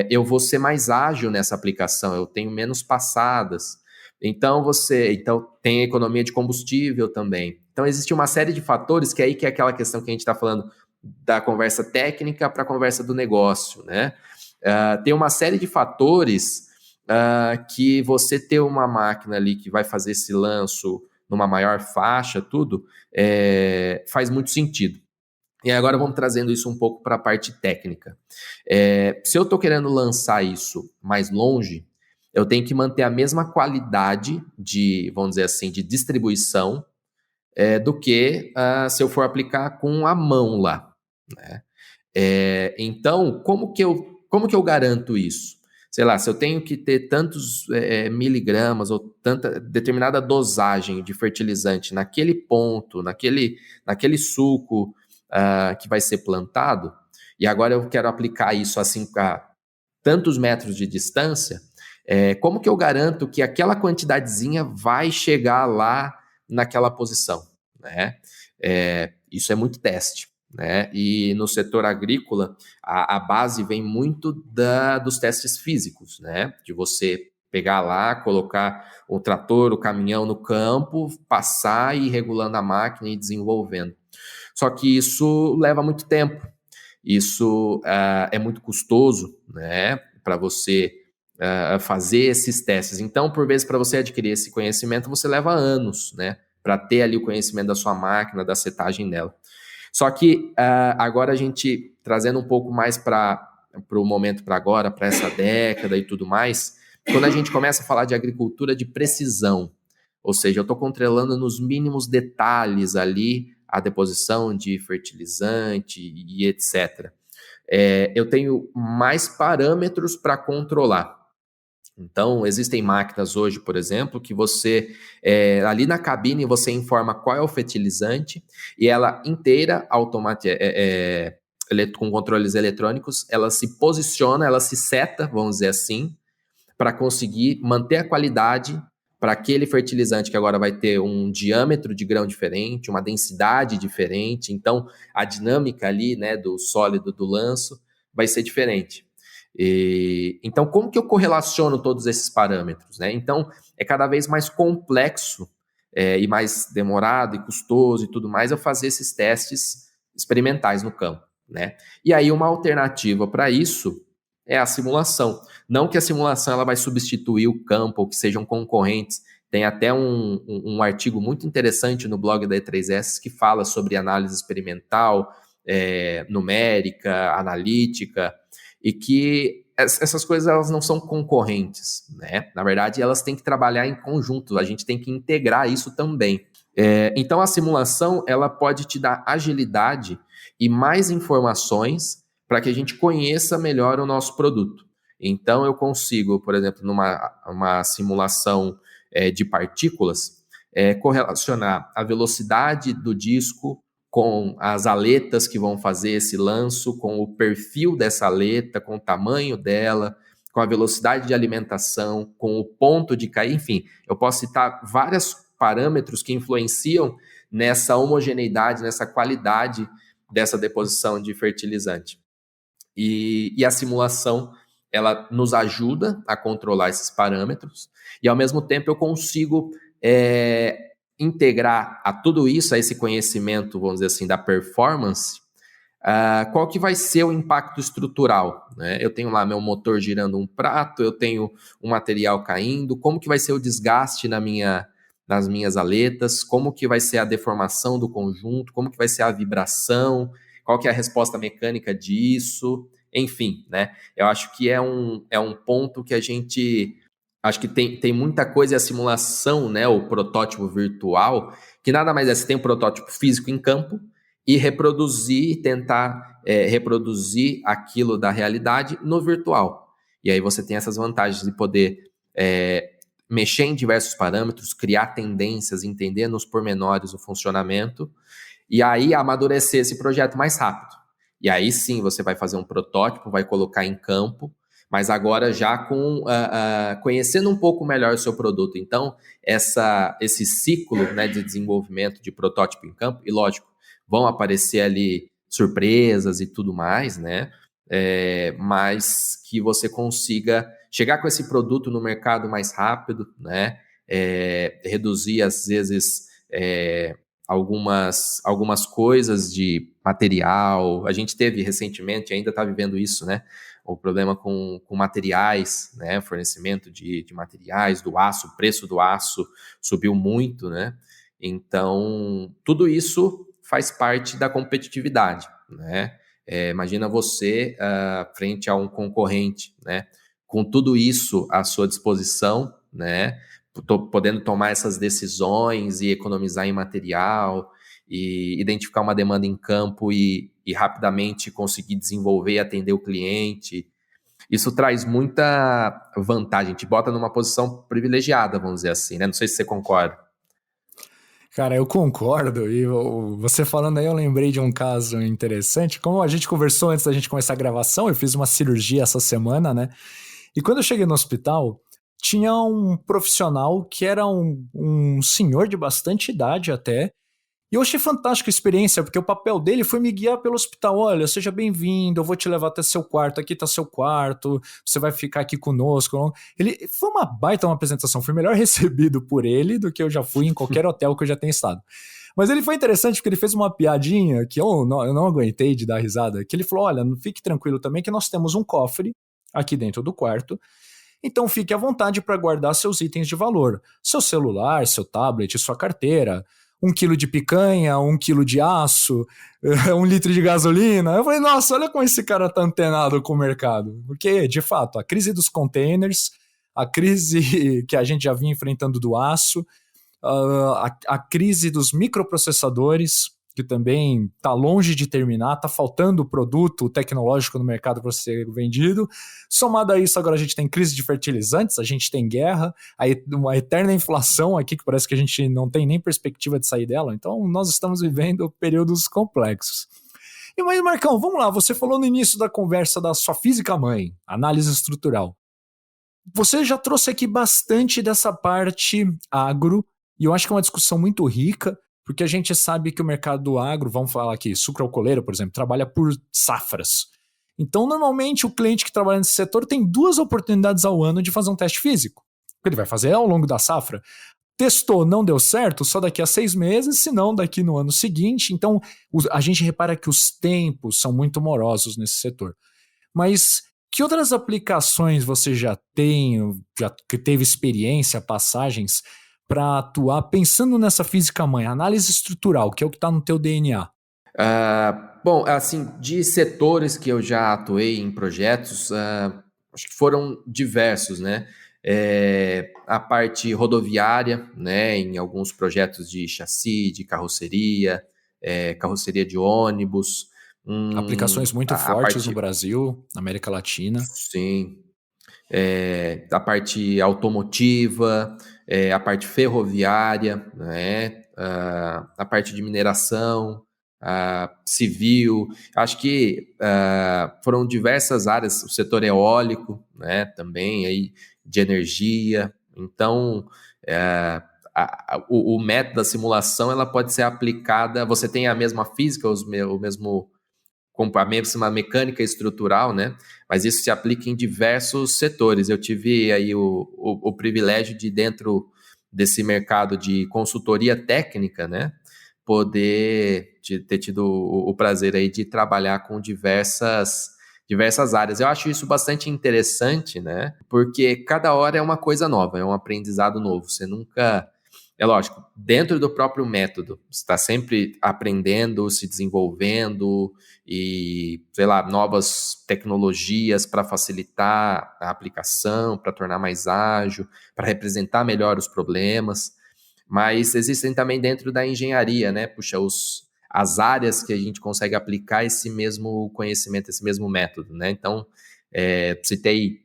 Speaker 3: Eu vou ser mais ágil nessa aplicação, eu tenho menos passadas. Então tem economia de combustível também. Então existe uma série de fatores que é aquela questão que a gente está falando da conversa técnica para a conversa do negócio, né? Tem uma série de fatores que você ter uma máquina ali que vai fazer esse lanço numa maior faixa, tudo, faz muito sentido. E agora vamos trazendo isso um pouco para a parte técnica. Se eu estou querendo lançar isso mais longe, eu tenho que manter a mesma qualidade de, vamos dizer assim, de distribuição do que se eu for aplicar com a mão lá, né? Então, como que eu garanto isso? Sei lá, se eu tenho que ter tantos miligramas ou tanta determinada dosagem de fertilizante naquele ponto, naquele suco que vai ser plantado, e agora eu quero aplicar isso assim a tantos metros de distância, como que eu garanto que aquela quantidadezinha vai chegar lá naquela posição, né? Isso é muito teste, né? E no setor agrícola, a base vem muito dos testes físicos, né? De você pegar lá, colocar o trator, o caminhão no campo, passar e ir regulando a máquina e desenvolvendo. Só que isso leva muito tempo, isso é muito custoso, né? Para você fazer esses testes. Então, por vezes, para você adquirir esse conhecimento, você leva anos, né? Para ter ali o conhecimento da sua máquina, da setagem dela. Só que agora a gente, trazendo um pouco mais para o momento para agora, para essa década e tudo mais, quando a gente começa a falar de agricultura de precisão, ou seja, eu estou controlando nos mínimos detalhes ali a deposição de fertilizante e etc. Eu tenho mais parâmetros para controlar. Então, existem máquinas hoje, por exemplo, que você, ali na cabine, você informa qual é o fertilizante e ela inteira, com controles eletrônicos, ela se posiciona, ela se seta, vamos dizer assim, para conseguir manter a qualidade para aquele fertilizante que agora vai ter um diâmetro de grão diferente, uma densidade diferente, então a dinâmica ali, né, do sólido do lanço vai ser diferente. Então, como que eu correlaciono todos esses parâmetros, né? Então, é cada vez mais complexo e mais demorado e custoso e tudo mais eu fazer esses testes experimentais no campo, né? E aí uma alternativa para isso é a simulação. Não que a simulação ela vai substituir o campo ou que sejam concorrentes. Tem até um artigo muito interessante no blog da E3S que fala sobre análise experimental, numérica, analítica, e que essas coisas elas não são concorrentes, né? Na verdade, elas têm que trabalhar em conjunto, a gente tem que integrar isso também. Então, a simulação ela pode te dar agilidade e mais informações para que a gente conheça melhor o nosso produto. Então, eu consigo, por exemplo, numa simulação de partículas, correlacionar a velocidade do disco com as aletas que vão fazer esse lanço, com o perfil dessa aleta, com o tamanho dela, com a velocidade de alimentação, com o ponto de cair, enfim, eu posso citar vários parâmetros que influenciam nessa homogeneidade, nessa qualidade dessa deposição de fertilizante. E a simulação, ela nos ajuda a controlar esses parâmetros e, ao mesmo tempo, eu consigo integrar a tudo isso, a esse conhecimento, vamos dizer assim, da performance, qual que vai ser o impacto estrutural, né? Eu tenho lá meu motor girando um prato, eu tenho um material caindo, como que vai ser o desgaste nas minhas aletas, como que vai ser a deformação do conjunto, como que vai ser a vibração, qual que é a resposta mecânica disso, enfim, né? Eu acho que é um ponto que a gente... Acho que tem muita coisa e a simulação, né, o protótipo virtual, que nada mais é, você tem um protótipo físico em campo e tentar reproduzir aquilo da realidade no virtual. E aí você tem essas vantagens de poder mexer em diversos parâmetros, criar tendências, entender nos pormenores o funcionamento, e aí amadurecer esse projeto mais rápido. E aí sim você vai fazer um protótipo, vai colocar em campo, mas agora já conhecendo um pouco melhor o seu produto. Então, esse ciclo, né, de desenvolvimento de protótipo em campo, e lógico, vão aparecer ali surpresas e tudo mais, né? Mas que você consiga chegar com esse produto no mercado mais rápido, né? Reduzir, às vezes, algumas coisas de material. A gente teve recentemente, ainda está vivendo isso, né? O problema com materiais, né? Fornecimento de materiais, do aço, o preço do aço subiu muito, né? Então, tudo isso faz parte da competitividade, né? Imagina você frente a um concorrente, né? Com tudo isso à sua disposição, né? Podendo tomar essas decisões e economizar em material e identificar uma demanda em campo e rapidamente conseguir desenvolver e atender o cliente. Isso traz muita vantagem, te bota numa posição privilegiada, vamos dizer assim, né? Não sei se você concorda.
Speaker 1: Cara, eu concordo. E você falando aí, eu lembrei de um caso interessante. Como a gente conversou antes da gente começar a gravação, eu fiz uma cirurgia essa semana, né? E quando eu cheguei no hospital, tinha um profissional que era um senhor de bastante idade até. E eu achei fantástica a experiência, porque o papel dele foi me guiar pelo hospital. Olha, seja bem-vindo, eu vou te levar até seu quarto, aqui tá seu quarto, você vai ficar aqui conosco. Ele foi uma baita uma apresentação, fui melhor recebido por ele do que eu já fui em qualquer hotel que eu já tenha estado. Mas ele foi interessante porque ele fez uma piadinha que eu não aguentei de dar risada, que ele falou, olha, fique tranquilo também que nós temos um cofre aqui dentro do quarto, então fique à vontade para guardar seus itens de valor, seu celular, seu tablet, sua carteira, 1 quilo de picanha, 1 quilo de aço, 1 litro de gasolina. Eu falei, nossa, olha como esse cara tá antenado com o mercado. Porque, de fato, a crise dos containers, a crise que a gente já vinha enfrentando do aço, a crise dos microprocessadores, que também está longe de terminar, está faltando produto tecnológico no mercado para ser vendido. Somado a isso, agora a gente tem crise de fertilizantes, a gente tem guerra, uma eterna inflação aqui, que parece que a gente não tem nem perspectiva de sair dela. Então, nós estamos vivendo períodos complexos. Mas, Marcão, vamos lá, você falou no início da conversa da sua física mãe, análise estrutural. Você já trouxe aqui bastante dessa parte agro, e eu acho que é uma discussão muito rica, porque a gente sabe que o mercado do agro, vamos falar aqui, sucroalcooleiro, por exemplo, trabalha por safras. Então, normalmente, o cliente que trabalha nesse setor tem 2 oportunidades ao ano de fazer um teste físico. Ele vai fazer ao longo da safra. Testou, não deu certo, só daqui a 6 meses, se não daqui no ano seguinte. Então, a gente repara que os tempos são muito morosos nesse setor. Mas que outras aplicações você já tem, já teve experiência, passagens, para atuar pensando nessa física mãe, análise estrutural, que é o que está no teu DNA?
Speaker 3: Bom, assim, de setores que eu já atuei em projetos, acho que foram diversos, né? A parte rodoviária, né? Em alguns projetos de chassi, de carroceria, carroceria de ônibus.
Speaker 1: Aplicações muito fortes no Brasil, na América Latina.
Speaker 3: Sim. A parte automotiva, a parte ferroviária, né? A parte de mineração, civil. Acho que foram diversas áreas, o setor eólico, né? Também aí de energia. Então, o método da simulação ela pode ser aplicada. Você tem a mesma física, o mesmo com a mesma mecânica estrutural, né? Mas isso se aplica em diversos setores. Eu tive aí o privilégio de, dentro desse mercado de consultoria técnica, né? Poder ter tido o prazer aí de trabalhar com diversas áreas. Eu acho isso bastante interessante, né? Porque cada hora é uma coisa nova, é um aprendizado novo. Você nunca... É lógico, dentro do próprio método, você está sempre aprendendo, se desenvolvendo e, sei lá, novas tecnologias para facilitar a aplicação, para tornar mais ágil, para representar melhor os problemas. Mas existem também dentro da engenharia, né? Puxa, as áreas que a gente consegue aplicar esse mesmo conhecimento, esse mesmo método, né? Então, citei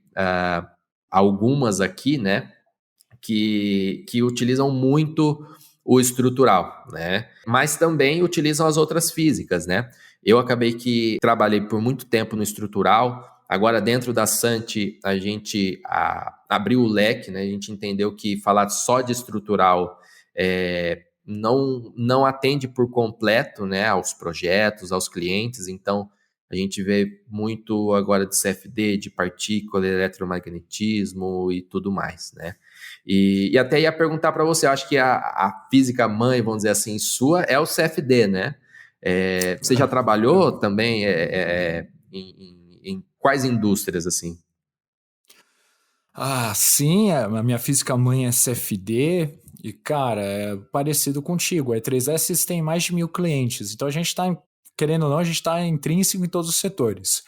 Speaker 3: algumas aqui, né? Que utilizam muito o estrutural, né? Mas também utilizam as outras físicas, né? Eu acabei que trabalhei por muito tempo no estrutural, Agora, dentro da Santi, a gente abriu o leque, né? A gente entendeu que falar só de estrutural não atende por completo, né, aos projetos, aos clientes. Então, a gente vê muito agora de CFD, de partícula, eletromagnetismo e tudo mais, né? E até ia perguntar para você, eu acho que a física mãe, vamos dizer assim, sua é o CFD, né? Você já trabalhou também em quais indústrias, assim?
Speaker 1: Sim, a minha física mãe é CFD e, cara, é parecido contigo. A E3S tem mais de 1.000 clientes, então a gente está, querendo ou não, a gente está intrínseco em todos os setores.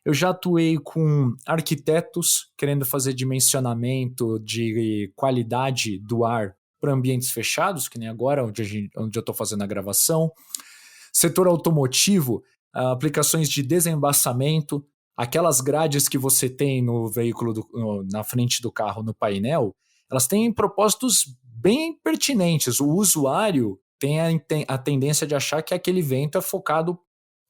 Speaker 1: Eu já atuei com arquitetos querendo fazer dimensionamento de qualidade do ar para ambientes fechados, que nem agora, onde eu estou fazendo a gravação. Setor automotivo, aplicações de desembaçamento, aquelas grades que você tem no veículo na frente do carro, no painel, elas têm propósitos bem pertinentes. O usuário tem a tendência de achar que aquele vento é focado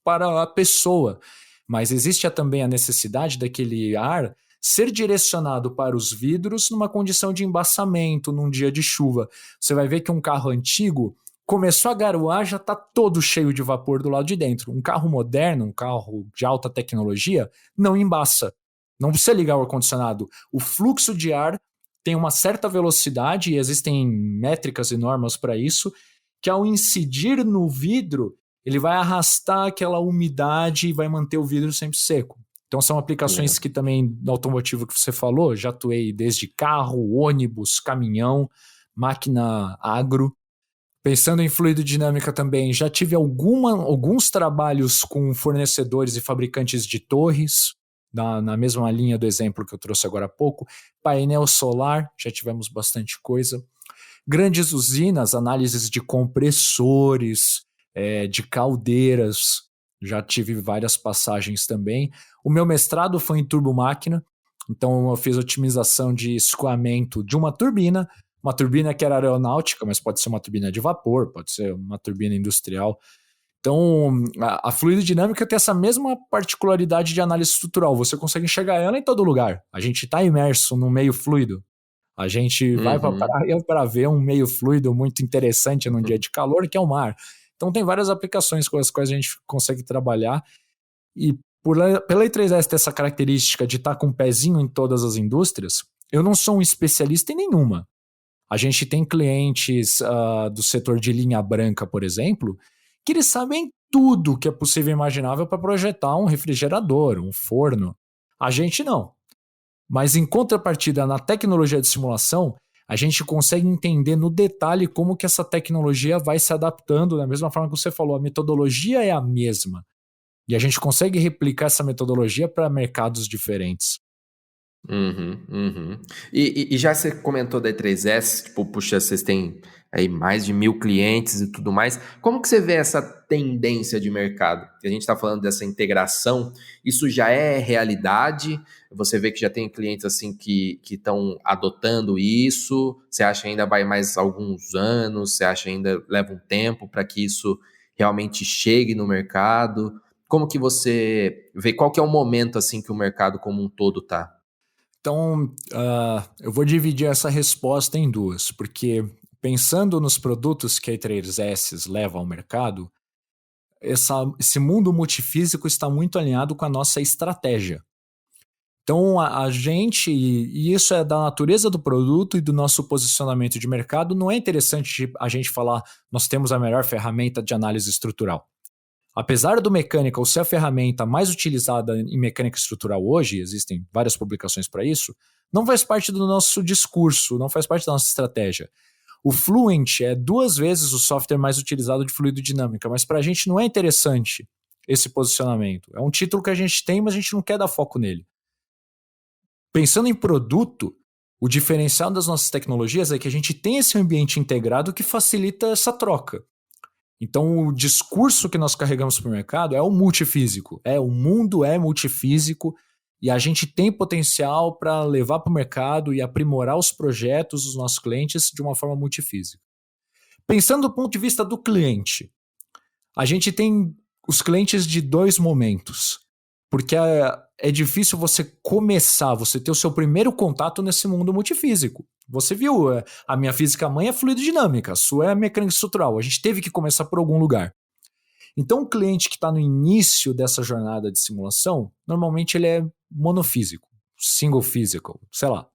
Speaker 1: para a pessoa, mas existe também a necessidade daquele ar ser direcionado para os vidros numa condição de embaçamento, num dia de chuva. Você vai ver que um carro antigo começou a garoar, já está todo cheio de vapor do lado de dentro. Um carro moderno, um carro de alta tecnologia, não embaça. Não precisa ligar o ar-condicionado. O fluxo de ar tem uma certa velocidade, e existem métricas e normas para isso, que ao incidir no vidro, ele vai arrastar aquela umidade e vai manter o vidro sempre seco. Então são aplicações que também, no automotivo que você falou, já atuei desde carro, ônibus, caminhão, máquina agro. Pensando em fluidodinâmica também, já tive alguns trabalhos com fornecedores e fabricantes de torres, na mesma linha do exemplo que eu trouxe agora há pouco. Painel solar, já tivemos bastante coisa. Grandes usinas, análises de compressores, de caldeiras, já tive várias passagens também. O meu mestrado foi em turbomáquina, então eu fiz otimização de escoamento de uma turbina que era aeronáutica, mas pode ser uma turbina de vapor, pode ser uma turbina industrial. Então, a fluidodinâmica tem essa mesma particularidade de análise estrutural. Você consegue enxergar ela em todo lugar. A gente está imerso no meio fluido. A gente vai para a praia para ver um meio fluido muito interessante num dia de calor, que é o mar. Então, tem várias aplicações com as quais a gente consegue trabalhar. E pela E3S ter essa característica de estar com um pezinho em todas as indústrias, eu não sou um especialista em nenhuma. A gente tem clientes do setor de linha branca, por exemplo, que eles sabem tudo que é possível e imaginável para projetar um refrigerador, um forno. A gente não. Mas em contrapartida, na tecnologia de simulação, a gente consegue entender no detalhe como que essa tecnologia vai se adaptando, da mesma forma que você falou, a metodologia é a mesma. E a gente consegue replicar essa metodologia para mercados diferentes.
Speaker 3: E já você comentou da E3S, tipo, puxa, vocês têm aí mais de 1.000 clientes e tudo mais. Como que você vê essa tendência de mercado? A gente está falando dessa integração, isso já é realidade? Você vê que já tem clientes assim que estão adotando isso? Você acha que ainda vai mais alguns anos? Você acha que ainda leva um tempo para que isso realmente chegue no mercado? Como que você vê, qual que é o momento assim que o mercado como um todo está?
Speaker 1: Então, eu vou dividir essa resposta em duas, porque pensando nos produtos que a E3S leva ao mercado, esse mundo multifísico está muito alinhado com a nossa estratégia. Então, a gente, e isso é da natureza do produto e do nosso posicionamento de mercado, não é interessante a gente falar, nós temos a melhor ferramenta de análise estrutural. Apesar do Mechanical ser a ferramenta mais utilizada em mecânica estrutural hoje, existem várias publicações para isso, não faz parte do nosso discurso, não faz parte da nossa estratégia. O Fluent é 2 vezes o software mais utilizado de fluidodinâmica, mas para a gente não é interessante esse posicionamento. É um título que a gente tem, mas a gente não quer dar foco nele. Pensando em produto, o diferencial das nossas tecnologias é que a gente tem esse ambiente integrado que facilita essa troca. Então, o discurso que nós carregamos para o mercado é o multifísico. O mundo é multifísico e a gente tem potencial para levar para o mercado e aprimorar os projetos dos nossos clientes de uma forma multifísica. Pensando do ponto de vista do cliente, a gente tem os clientes de 2 momentos. Porque é difícil você começar, você ter o seu primeiro contato nesse mundo multifísico. Você viu, a minha física mãe é fluidodinâmica, a sua é mecânica estrutural. A gente teve que começar por algum lugar. Então, o cliente que está no início dessa jornada de simulação, normalmente ele é monofísico, single physical, sei lá.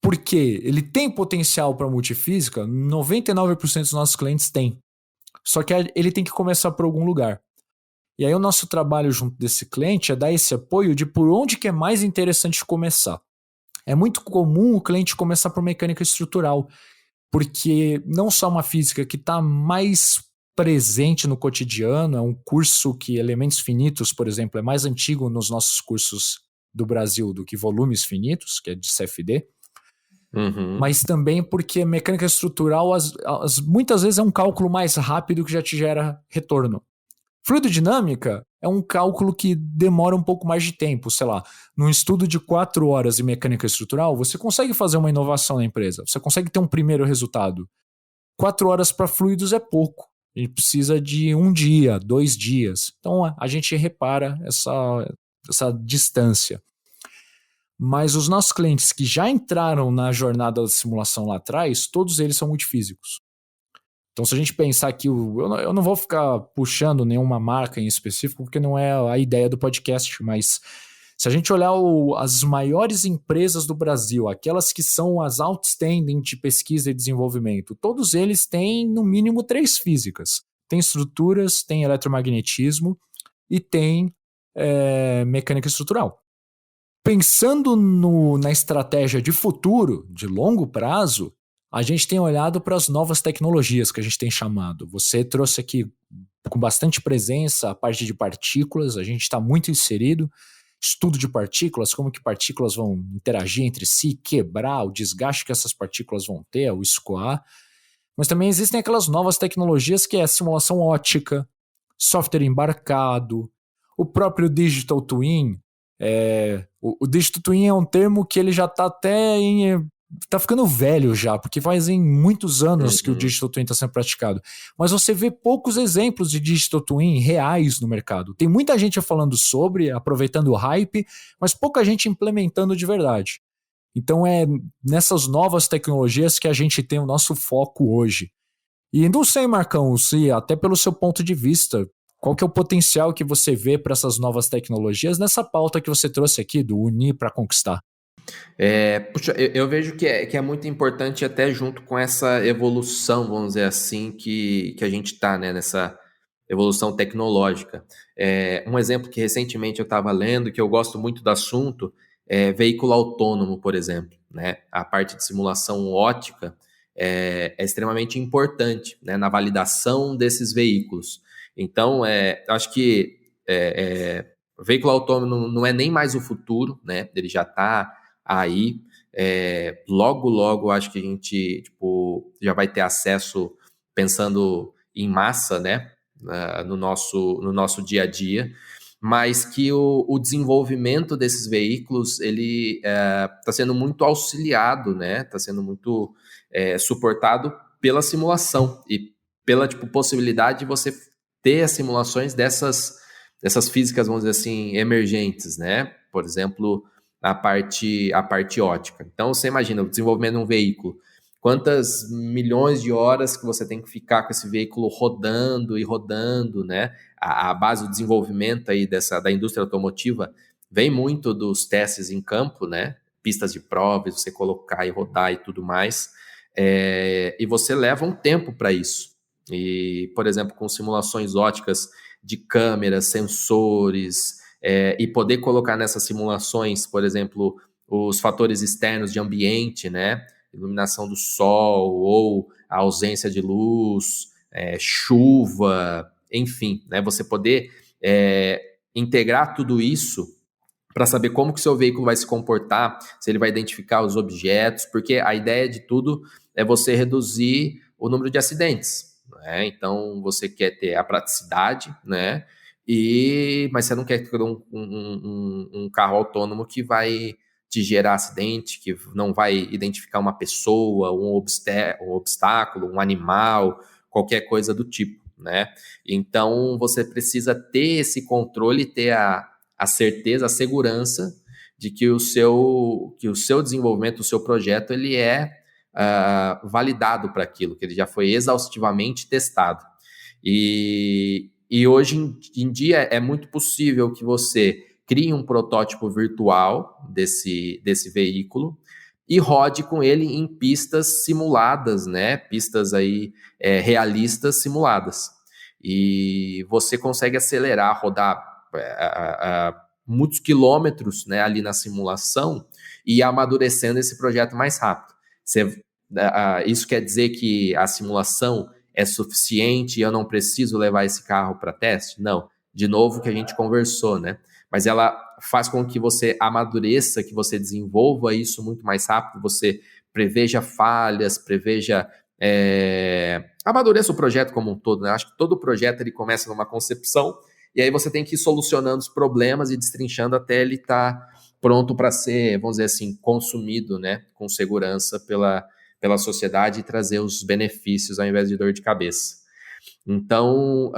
Speaker 1: Porque ele tem potencial para multifísica, 99% dos nossos clientes têm. Só que ele tem que começar por algum lugar. E aí o nosso trabalho junto desse cliente é dar esse apoio de por onde que é mais interessante começar. É muito comum o cliente começar por mecânica estrutural, porque não só uma física que está mais presente no cotidiano, é um curso que elementos finitos, por exemplo, é mais antigo nos nossos cursos do Brasil do que volumes finitos, que é de CFD, mas também porque mecânica estrutural muitas vezes é um cálculo mais rápido que já te gera retorno. Fluidodinâmica é um cálculo que demora um pouco mais de tempo, sei lá, num estudo de 4 horas em mecânica estrutural, você consegue fazer uma inovação na empresa, você consegue ter um primeiro resultado. 4 horas para fluidos é pouco, a gente precisa de 1 dia, 2 dias, então a gente repara essa distância. Mas os nossos clientes que já entraram na jornada da simulação lá atrás, todos eles são multifísicos. Então, se a gente pensar que eu não vou ficar puxando nenhuma marca em específico, porque não é a ideia do podcast, mas se a gente olhar as maiores empresas do Brasil, aquelas que são as outstanding de pesquisa e desenvolvimento, todos eles têm no mínimo 3 físicas. Tem estruturas, tem eletromagnetismo e tem mecânica estrutural. Pensando na estratégia de futuro, de longo prazo, a gente tem olhado para as novas tecnologias que a gente tem chamado. Você trouxe aqui com bastante presença a parte de partículas, a gente está muito inserido. Estudo de partículas, como que partículas vão interagir entre si, quebrar, o desgaste que essas partículas vão ter, o escoar. Mas também existem aquelas novas tecnologias que é a simulação ótica, software embarcado, o próprio Digital Twin. O Digital Twin é um termo que ele já está até tá ficando velho já, porque fazem muitos anos que o Digital Twin está sendo praticado. Mas você vê poucos exemplos de Digital Twin reais no mercado. Tem muita gente falando sobre, aproveitando o hype, mas pouca gente implementando de verdade. Então é nessas novas tecnologias que a gente tem o nosso foco hoje. E não sei, Marcão, se até pelo seu ponto de vista, qual que é o potencial que você vê para essas novas tecnologias nessa pauta que você trouxe aqui, do Unir para Conquistar?
Speaker 3: Puxa, eu vejo que é muito importante até junto com essa evolução, vamos dizer assim, que a gente está, né, nessa evolução tecnológica. Um exemplo que recentemente eu estava lendo, que eu gosto muito do assunto, é veículo autônomo, por exemplo, né? A parte de simulação ótica é extremamente importante, né, na validação desses veículos. Então, eu acho que o veículo autônomo não é nem mais o futuro, né? Ele já está aí, logo acho que a gente já vai ter acesso, pensando em massa, né, no nosso dia a dia, mas que o desenvolvimento desses veículos ele está sendo muito auxiliado, né, está sendo muito suportado pela simulação e pela possibilidade de você ter as simulações dessas físicas, vamos dizer assim, emergentes, né, por exemplo, a parte ótica. Então, você imagina, o desenvolvimento de um veículo, quantas milhões de horas que você tem que ficar com esse veículo rodando e rodando, né? A base do desenvolvimento aí da indústria automotiva vem muito dos testes em campo, né? Pistas de provas, você colocar e rodar e tudo mais. E você leva um tempo para isso. E, por exemplo, com simulações óticas de câmeras, sensores, e poder colocar nessas simulações, por exemplo, os fatores externos de ambiente, né? Iluminação do sol ou a ausência de luz, chuva, enfim, né? Você poder integrar tudo isso para saber como que o seu veículo vai se comportar, se ele vai identificar os objetos, porque a ideia de tudo é você reduzir o número de acidentes, né? Então, você quer ter a praticidade, né? Mas você não quer ter um carro autônomo que vai te gerar acidente, que não vai identificar uma pessoa, um obstáculo, um animal, qualquer coisa do tipo, né? Então, você precisa ter esse controle, ter a a certeza, a segurança de que o seu desenvolvimento, o seu projeto, ele é validado para aquilo, que ele já foi exaustivamente testado. E hoje em dia é muito possível que você crie um protótipo virtual desse veículo e rode com ele em pistas simuladas, né? Pistas aí realistas simuladas. E você consegue acelerar, rodar muitos quilômetros, né, ali na simulação e ir amadurecendo esse projeto mais rápido. Isso quer dizer que a simulação é suficiente e eu não preciso levar esse carro para teste? Não. De novo, o que a gente conversou, né? Mas ela faz com que você amadureça, que você desenvolva isso muito mais rápido, você preveja falhas, amadureça o projeto como um todo, né? Acho que todo projeto ele começa numa concepção e aí você tem que ir solucionando os problemas e destrinchando até ele estar pronto para ser, vamos dizer assim, consumido, né? Com segurança pela sociedade e trazer os benefícios ao invés de dor de cabeça. Então,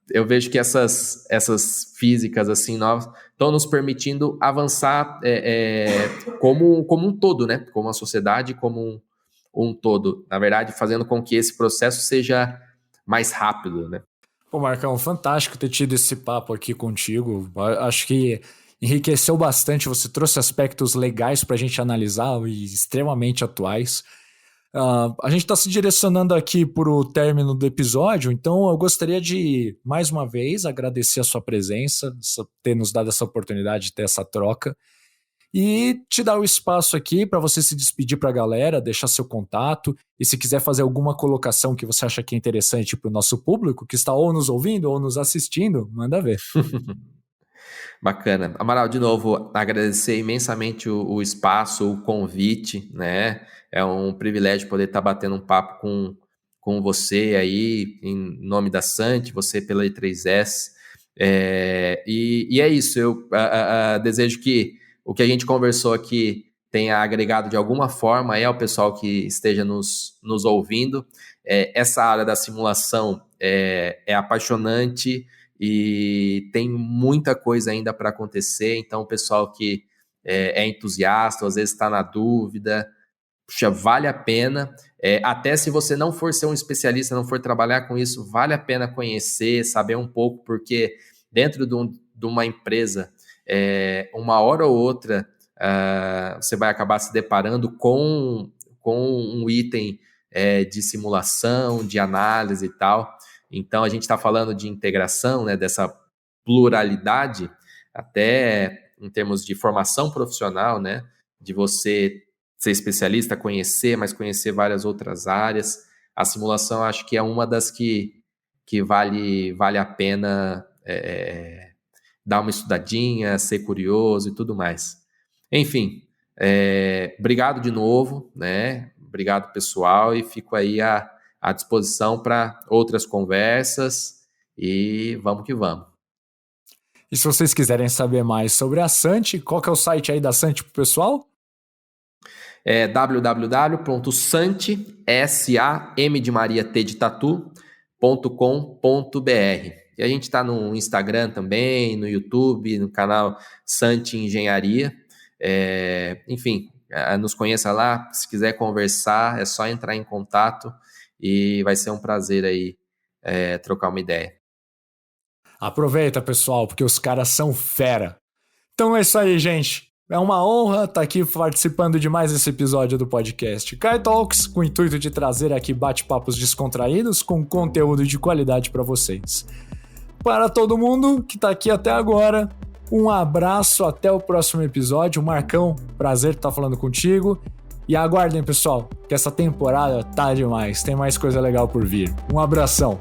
Speaker 3: eu vejo que essas físicas assim novas estão nos permitindo avançar como um todo, né? Como a sociedade, como um todo. Na verdade, fazendo com que esse processo seja mais rápido, né?
Speaker 1: Pô, Marcão, fantástico ter tido esse papo aqui contigo. Acho que enriqueceu bastante, você trouxe aspectos legais para a gente analisar e extremamente atuais. A gente está se direcionando aqui para o término do episódio, então eu gostaria de, mais uma vez, agradecer a sua presença, ter nos dado essa oportunidade de ter essa troca e te dar o espaço aqui para você se despedir para a galera, deixar seu contato e se quiser fazer alguma colocação que você acha que é interessante para o nosso público, que está ou nos ouvindo ou nos assistindo, manda ver.
Speaker 3: Bacana. Amaral, de novo, agradecer imensamente o espaço, o convite, né? É um privilégio poder estar batendo um papo com você aí, em nome da Sant, você pela E3S. E é isso, eu desejo que o que a gente conversou aqui tenha agregado de alguma forma ao pessoal que esteja nos ouvindo. Essa área da simulação é apaixonante, e tem muita coisa ainda para acontecer, então o pessoal que é entusiasta, às vezes está na dúvida, puxa, vale a pena, até se você não for ser um especialista, não for trabalhar com isso, vale a pena conhecer, saber um pouco, porque dentro de uma empresa, uma hora ou outra, você vai acabar se deparando com um item de simulação, de análise e tal. Então, a gente está falando de integração, né, dessa pluralidade, até em termos de formação profissional, né, de você ser especialista, mas conhecer várias outras áreas. A simulação, acho que é uma das que vale a pena dar uma estudadinha, ser curioso e tudo mais. Enfim, obrigado de novo, né? Obrigado, pessoal, e fico aí à disposição para outras conversas e vamos que vamos.
Speaker 1: E se vocês quiserem saber mais sobre a Sant, qual que é o site aí da Sant pro pessoal?
Speaker 3: É www.sant, S-A-M de Maria T de Tatu.com.br. E a gente está no Instagram também, no YouTube, no canal Sant Engenharia. Enfim, nos conheça lá, se quiser conversar, é só entrar em contato e vai ser um prazer aí trocar uma ideia.
Speaker 1: Aproveita, pessoal, porque os caras são fera. Então é isso aí, gente. É uma honra estar aqui participando de mais esse episódio do podcast Kai Talks, com o intuito de trazer aqui bate-papos descontraídos com conteúdo de qualidade para vocês. Para todo mundo que está aqui até agora, um abraço, até o próximo episódio. Marcão, prazer estar falando contigo. E aguardem, pessoal, que essa temporada tá demais. Tem mais coisa legal por vir. Um abração.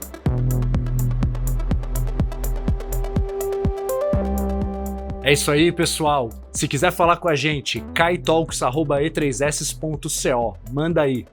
Speaker 1: É isso aí, pessoal. Se quiser falar com a gente, kaitalks@e3s.co. Manda aí.